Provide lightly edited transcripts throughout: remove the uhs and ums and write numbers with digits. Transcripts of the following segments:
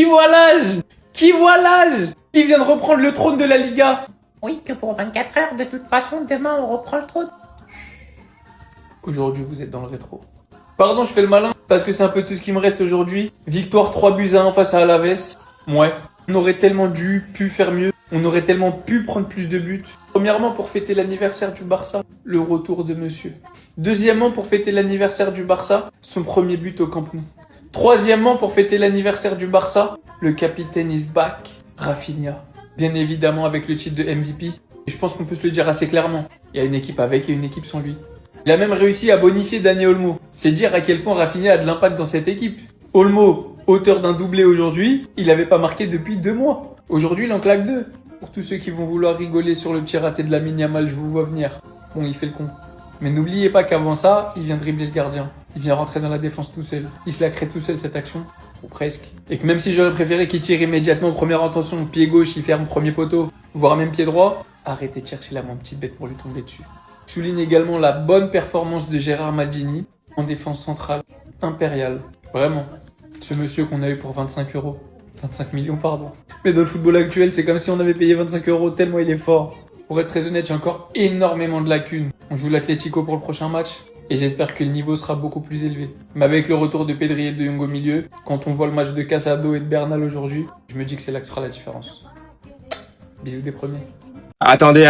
Qui voit l'âge? Qui voit l'âge? Qui vient de reprendre le trône de la Liga? Oui, que pour 24 heures, de toute façon, demain on reprend le trône. Aujourd'hui, vous êtes dans le rétro. Pardon, je fais le malin, parce que c'est un peu tout ce qui me reste aujourd'hui. Victoire 3-1 face à Alaves. Ouais. On aurait tellement pu faire mieux. On aurait tellement pu prendre plus de buts. Premièrement, pour fêter l'anniversaire du Barça, le retour de monsieur. Deuxièmement, pour fêter l'anniversaire du Barça, son premier but au Camp Nou. Troisièmement, pour fêter l'anniversaire du Barça, le capitaine is back, Rafinha. Bien évidemment avec le titre de MVP. Et je pense qu'on peut se le dire assez clairement. Il y a une équipe avec et une équipe sans lui. Il a même réussi à bonifier Dani Olmo. C'est dire à quel point Rafinha a de l'impact dans cette équipe. Olmo, auteur d'un doublé aujourd'hui, il n'avait pas marqué depuis 2 mois. Aujourd'hui, il en claque 2. Pour tous ceux qui vont vouloir rigoler sur le petit raté de Lamine Yamal, je vous vois venir. Bon, il fait le con. Mais n'oubliez pas qu'avant ça, il vient dribbler le gardien. Il vient rentrer dans la défense tout seul. Il se la crée tout seul cette action. Ou presque. Et que même si j'aurais préféré qu'il tire immédiatement première intention, pied gauche, il ferme premier poteau, voire même pied droit, arrêtez de chercher la moins petite bête pour lui tomber dessus. Souligne également la bonne performance de Gérard Maldini en défense centrale. Impérial. Vraiment. Ce monsieur qu'on a eu pour 25 euros. 25 millions, pardon. Mais dans le football actuel, c'est comme si on avait payé 25 euros tellement il est fort. Pour être très honnête, j'ai encore énormément de lacunes. On joue l'Atlético pour le prochain match et j'espère que le niveau sera beaucoup plus élevé. Mais avec le retour de Pedri et de Jong au milieu, quand on voit le match de Casado et de Bernal aujourd'hui, je me dis que c'est là que sera la différence. Bisous des premiers. Attendez.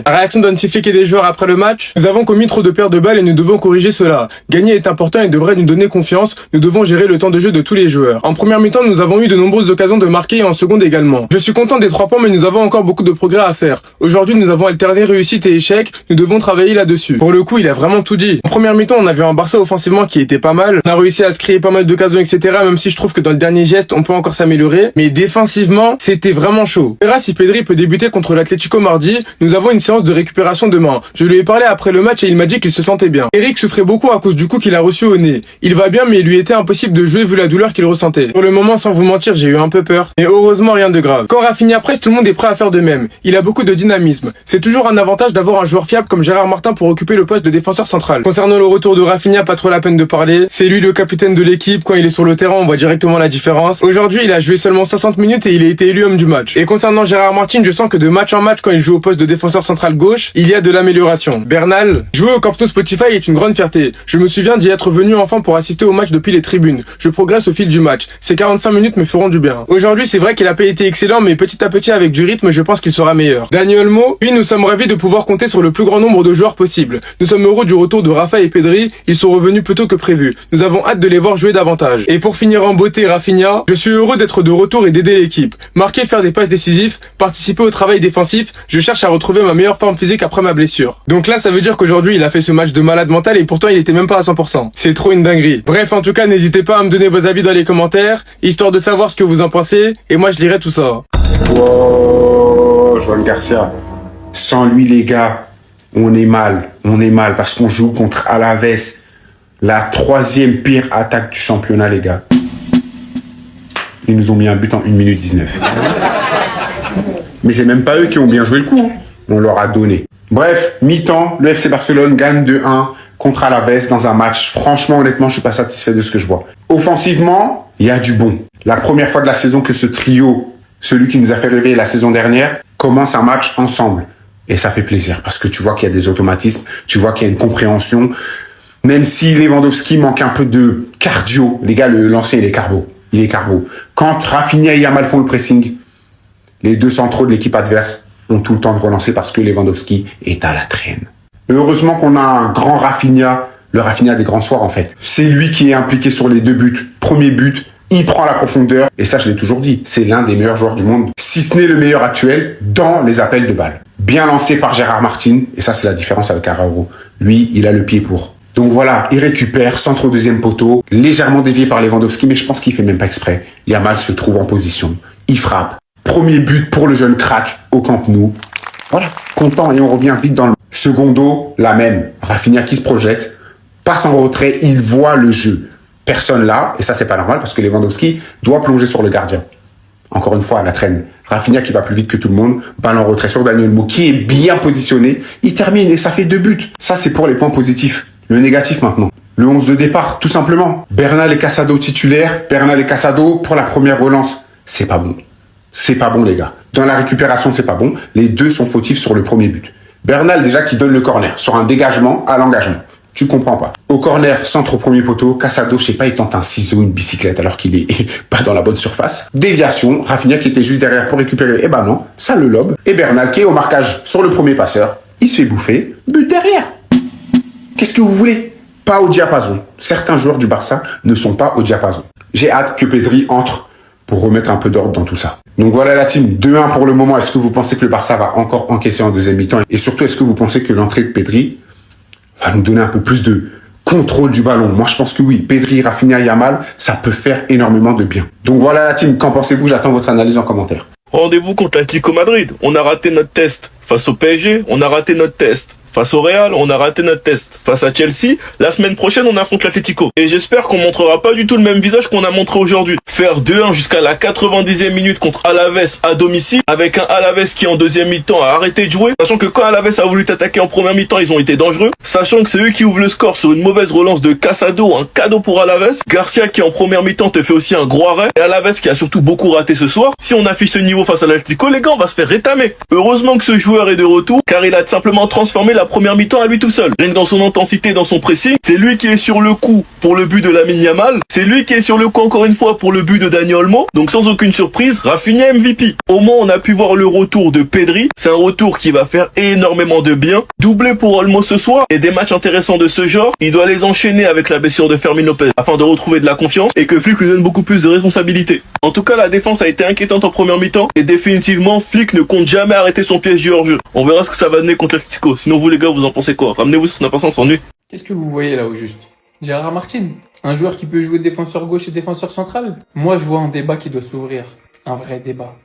La réaction d'Ansiflik et des joueurs après le match. Nous avons commis trop de pertes de balles et nous devons corriger cela. Gagner est important et devrait nous donner confiance. Nous devons gérer le temps de jeu de tous les joueurs. En première mi-temps, nous avons eu de nombreuses occasions de marquer et en seconde également. Je suis content des 3 points, mais nous avons encore beaucoup de progrès à faire. Aujourd'hui, nous avons alterné réussite et échec. Nous devons travailler là-dessus. Pour le coup, il a vraiment tout dit. En première mi-temps, on avait un Barça offensivement qui était pas mal. On a réussi à se créer pas mal d'occasions, etc. Même si je trouve que dans le dernier geste, on peut encore s'améliorer. Mais défensivement, c'était vraiment chaud. On verra si Pedri peut débuter contre l'Atlético mardi. Nous avons une séance de récupération demain. Je lui ai parlé après le match et il m'a dit qu'il se sentait bien. Eric souffrait beaucoup à cause du coup qu'il a reçu au nez. Il va bien mais il lui était impossible de jouer vu la douleur qu'il ressentait. Pour le moment, sans vous mentir, j'ai eu un peu peur. Mais heureusement, rien de grave. Quand Rafinha presse, tout le monde est prêt à faire de même. Il a beaucoup de dynamisme. C'est toujours un avantage d'avoir un joueur fiable comme Gérard Martin pour occuper le poste de défenseur central. Concernant le retour de Rafinha, pas trop la peine de parler. C'est lui le capitaine de l'équipe. Quand il est sur le terrain, on voit directement la différence. Aujourd'hui, il a joué seulement 60 minutes et il a été élu homme du match. Et concernant Gérard Martin, je sens que de match en match, quand il joue au poste de défenseur central gauche, il y a de l'amélioration. Bernal, jouer au Camp Nou Spotify est une grande fierté. Je me souviens d'y être venu enfant pour assister au match depuis les tribunes. Je progresse au fil du match. Ces 45 minutes me feront du bien. Aujourd'hui, c'est vrai qu'il a pas été excellent, mais petit à petit avec du rythme, je pense qu'il sera meilleur. Dani Olmo, lui, nous sommes ravis de pouvoir compter sur le plus grand nombre de joueurs possible. Nous sommes heureux du retour de Rafa et Pedri. Ils sont revenus plus tôt que prévu. Nous avons hâte de les voir jouer davantage. Et pour finir en beauté, Rafinha, je suis heureux d'être de retour et d'aider l'équipe. Marquer, faire des passes décisives, participer au travail défensif. Je cherche à retrouver ma meilleure forme physique après ma blessure. Donc là, ça veut dire qu'aujourd'hui, il a fait ce match de malade mental et pourtant, il était même pas à 100%. C'est trop une dinguerie. Bref, en tout cas, n'hésitez pas à me donner vos avis dans les commentaires, histoire de savoir ce que vous en pensez, et moi, je lirai tout ça. Wow, Joan Garcia. Sans lui, les gars, on est mal. On est mal parce qu'on joue contre Alaves, la 3e pire attaque du championnat, les gars. Ils nous ont mis un but en 1 minute 19. Mais c'est même pas eux qui ont bien joué le coup. On leur a donné. Bref, mi-temps, le FC Barcelone gagne 2-1 contre Alaves dans un match. Franchement, honnêtement, je suis pas satisfait de ce que je vois. Offensivement, il y a du bon. La première fois de la saison que ce trio, celui qui nous a fait rêver la saison dernière, commence un match ensemble. Et ça fait plaisir parce que tu vois qu'il y a des automatismes, tu vois qu'il y a une compréhension. Même si Lewandowski manque un peu de cardio, les gars, le lancer, il est carbo. Il est carbo. Quand Rafinha et Yamal font le pressing, les 2 centraux de l'équipe adverse ont tout le temps de relancer parce que Lewandowski est à la traîne. Heureusement qu'on a un grand Rafinha, le Rafinha des grands soirs en fait. C'est lui qui est impliqué sur les 2 buts. Premier but, il prend la profondeur. Et ça, je l'ai toujours dit, c'est l'un des meilleurs joueurs du monde. Si ce n'est le meilleur actuel dans les appels de balles. Bien lancé par Gérard Martin. Et ça, c'est la différence avec Araujo. Lui, il a le pied pour. Donc voilà, il récupère, centre au 2e poteau, légèrement dévié par Lewandowski, mais je pense qu'il fait même pas exprès. Yamal se trouve en position. Il frappe. Premier but pour le jeune crack au Camp Nou. Voilà, content et on revient vite dans le secondo, la même. Rafinha qui se projette, passe en retrait, il voit le jeu. Personne là, et ça c'est pas normal parce que Lewandowski doit plonger sur le gardien. Encore une fois à la traîne. Rafinha qui va plus vite que tout le monde, balle en retrait sur Dani Olmo qui est bien positionné. Il termine et ça fait 2 buts. Ça c'est pour les points positifs. Le négatif maintenant. Le 11 de départ, tout simplement. Bernal et Casado titulaires. Bernal et Casado pour la première relance. c'est pas bon. C'est pas bon, les gars. Dans la récupération, c'est pas bon. Les deux sont fautifs sur le premier but. Bernal, déjà, qui donne le corner sur un dégagement à l'engagement. Tu comprends pas. Au corner, centre au premier poteau, Casado, je sais pas, il tente un ciseau, une bicyclette alors qu'il est pas dans la bonne surface. Déviation, Rafinha qui était juste derrière pour récupérer, eh ben non, ça le lobe. Et Bernal qui est au marquage sur le premier passeur, il se fait bouffer, but derrière. Qu'est-ce que vous voulez? Pas au diapason. Certains joueurs du Barça ne sont pas au diapason. J'ai hâte que Pedri entre pour remettre un peu d'ordre dans tout ça. Donc voilà la team, 2-1 pour le moment. Est-ce que vous pensez que le Barça va encore encaisser en deuxième mi-temps? Et surtout, est-ce que vous pensez que l'entrée de Pedri va nous donner un peu plus de contrôle du ballon? Moi, je pense que oui. Pedri, Rafinha, Yamal, ça peut faire énormément de bien. Donc voilà la team, qu'en pensez-vous? J'attends votre analyse en commentaire. Rendez-vous contre l'Atlético Madrid. On a raté notre test face au PSG. On a raté notre test face au Real. On a raté notre test face à Chelsea. La semaine prochaine, on affronte l'Atlético. Et j'espère qu'on montrera pas du tout le même visage qu'on a montré aujourd'hui. Faire 2-1 jusqu'à la 90e minute contre Alaves à domicile, avec un Alaves qui en deuxième mi-temps a arrêté de jouer, sachant que quand Alaves a voulu t'attaquer en première mi-temps, ils ont été dangereux, sachant que c'est eux qui ouvrent le score sur une mauvaise relance de Casado, un cadeau pour Alaves, Garcia qui en première mi-temps te fait aussi un gros arrêt, et Alaves qui a surtout beaucoup raté ce soir. Si on affiche ce niveau face à l'Atlético, les gars, on va se faire rétamer. Heureusement que ce joueur est de retour, car il a simplement transformé la première mi-temps à lui tout seul. Rien que dans son intensité, dans son pressing, c'est lui qui est sur le coup pour le but de Lamine Yamal, c'est lui qui est sur le coup encore une fois pour le but de Dani Olmo, donc sans aucune surprise, Rafinha MVP. Au moins on a pu voir le retour de Pedri, c'est un retour qui va faire énormément de bien. Doublé pour Olmo ce soir, et des matchs intéressants de ce genre, il doit les enchaîner avec la blessure de Fermin Lopez afin de retrouver de la confiance et que Flick lui donne beaucoup plus de responsabilités. En tout cas, la défense a été inquiétante en première mi-temps et définitivement Flick ne compte jamais arrêter son piège du hors-jeu. On verra ce que ça va donner contre l'Atlético. Sinon vous les gars, vous en pensez quoi? Ramenez-vous sur Snap sans nuit. Qu'est-ce que vous voyez là au juste? Gérard Martin, un joueur qui peut jouer défenseur gauche et défenseur central? Moi, je vois un débat qui doit s'ouvrir. Un vrai débat.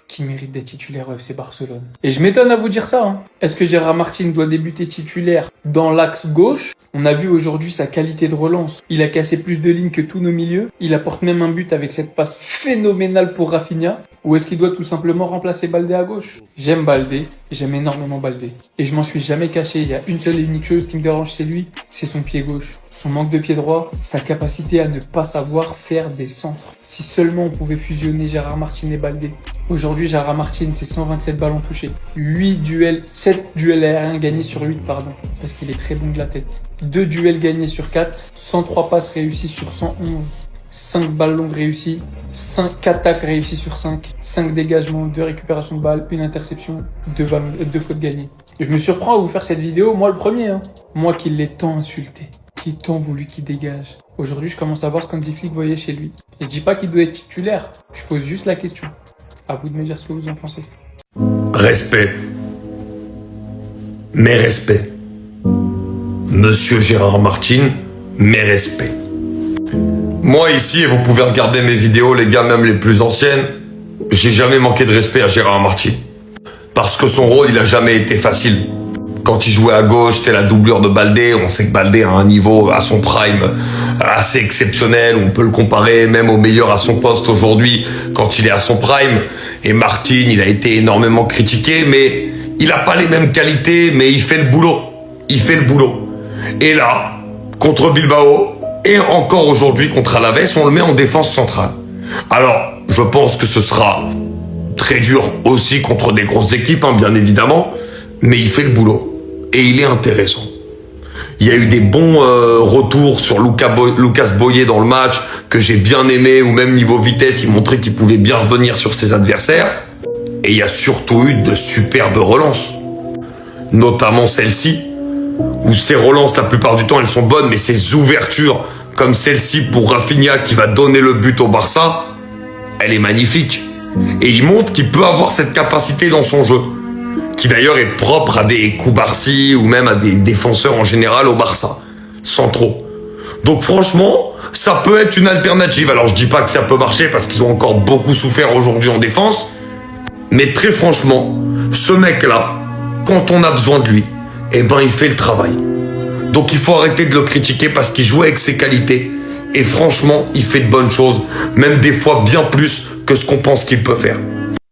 Qui mérite d'être titulaire au FC Barcelone. Et je m'étonne à vous dire ça. Hein. Est-ce que Gérard Martin doit débuter titulaire dans l'axe gauche? On a vu aujourd'hui sa qualité de relance. Il a cassé plus de lignes que tous nos milieux. Il apporte même un but avec cette passe phénoménale pour Rafinha. Ou est-ce qu'il doit tout simplement remplacer Baldé à gauche? J'aime Baldé. J'aime énormément Baldé. Et je m'en suis jamais caché. Il y a une seule et unique chose qui me dérange, c'est lui. C'est son pied gauche. Son manque de pied droit. Sa capacité à ne pas savoir faire des centres. Si seulement on pouvait fusionner Gérard Martin et Baldé. Aujourd'hui, Gérard Martin, c'est 127 ballons touchés. 7 duels aériens gagnés sur 8, parce qu'il est très bon de la tête. 2 duels gagnés sur 4, 103 passes réussies sur 111, 5 balles longues réussies, 4 tacles réussis sur 5, 5 dégagements, 2 récupérations de balles, 1 interception, 2 fautes gagnées. Je me surprends à vous faire cette vidéo, moi le premier, hein. Moi qui l'ai tant insulté, qui tant voulu qu'il dégage. Aujourd'hui, je commence à voir ce qu'Hansi Flick voyait chez lui. Et je dis pas qu'il doit être titulaire, je pose juste la question. À vous de me dire ce que vous en pensez. Respect. Mes respects. Monsieur Gérard Martin, mes respects. Moi ici, et vous pouvez regarder mes vidéos, les gars, même les plus anciennes, j'ai jamais manqué de respect à Gérard Martin. Parce que son rôle, il a jamais été facile. Quand il jouait à gauche, c'était la doublure de Baldé. On sait que Baldé a un niveau à son prime assez exceptionnel. On peut le comparer même au meilleur à son poste aujourd'hui quand il est à son prime. Et Martin, il a été énormément critiqué, mais il a pas les mêmes qualités, mais il fait le boulot. Il fait le boulot. Et là, contre Bilbao, et encore aujourd'hui contre Alaves, on le met en défense centrale. Alors, je pense que ce sera très dur aussi contre des grosses équipes, hein, bien évidemment, mais il fait le boulot. Et il est intéressant. Il y a eu des bons retours sur Lucas Boyer dans le match, que j'ai bien aimé, ou même niveau vitesse, il montrait qu'il pouvait bien revenir sur ses adversaires. Et il y a surtout eu de superbes relances. Notamment celle-ci, où ces relances, la plupart du temps, elles sont bonnes, mais ces ouvertures, comme celle-ci pour Rafinha, qui va donner le but au Barça, elle est magnifique. Et il montre qu'il peut avoir cette capacité dans son jeu, qui d'ailleurs est propre à des Koubarsi ou même à des défenseurs en général au Barça, sans trop. Donc franchement, ça peut être une alternative. Alors je dis pas que ça peut marcher parce qu'ils ont encore beaucoup souffert aujourd'hui en défense, mais très franchement, ce mec-là, quand on a besoin de lui, eh ben il fait le travail. Donc il faut arrêter de le critiquer parce qu'il joue avec ses qualités. Et franchement, il fait de bonnes choses, même des fois bien plus que ce qu'on pense qu'il peut faire.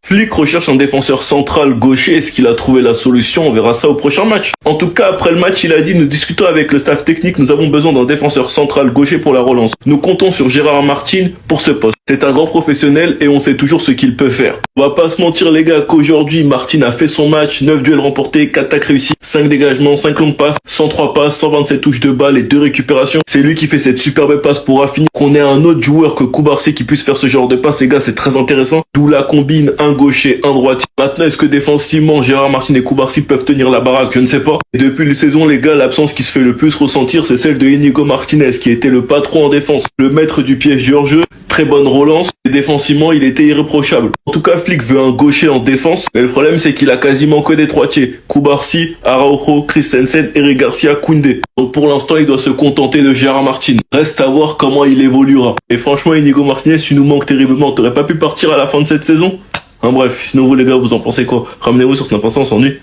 Flick recherche un défenseur central gaucher. Est-ce qu'il a trouvé la solution? On verra ça au prochain match. En tout cas, après le match, il a dit, nous discutons avec le staff technique, nous avons besoin d'un défenseur central gaucher pour la relance. Nous comptons sur Gérard Martin pour ce poste. C'est un grand professionnel et on sait toujours ce qu'il peut faire. On va pas se mentir les gars qu'aujourd'hui, Martin a fait son match, 9 duels remportés, 4 tacles réussis, 5 dégagements, 5 longues passes, 103 passes, 127 touches de balle et 2 récupérations. C'est lui qui fait cette superbe passe pour Rafinha. Qu'on ait un autre joueur que Koubarsi qui puisse faire ce genre de passe, les gars, c'est très intéressant. D'où la combine, un gaucher, un droitier. Maintenant, est-ce que défensivement, Gérard Martin et Koubarsi peuvent tenir la baraque? Je ne sais pas. Et depuis les saisons, les gars, l'absence qui se fait le plus ressentir, c'est celle de Inigo Martinez, qui était le patron en défense, le maître du piège du hors-jeu, très bonne relance, et défensivement, il était irréprochable. En tout cas, Flick veut un gaucher en défense, mais le problème, c'est qu'il a quasiment que des droitiers. Koubarsi, Araujo, Christensen, Eric Garcia, Koundé. Donc pour l'instant, il doit se contenter de Gérard Martin. Reste à voir comment il évoluera. Et franchement, Inigo Martinez, tu nous manques terriblement. T'aurais pas pu partir à la fin de cette saison? Bref, sinon vous les gars, vous en pensez quoi? Ramenez-vous sur Snap, on s'ennuie.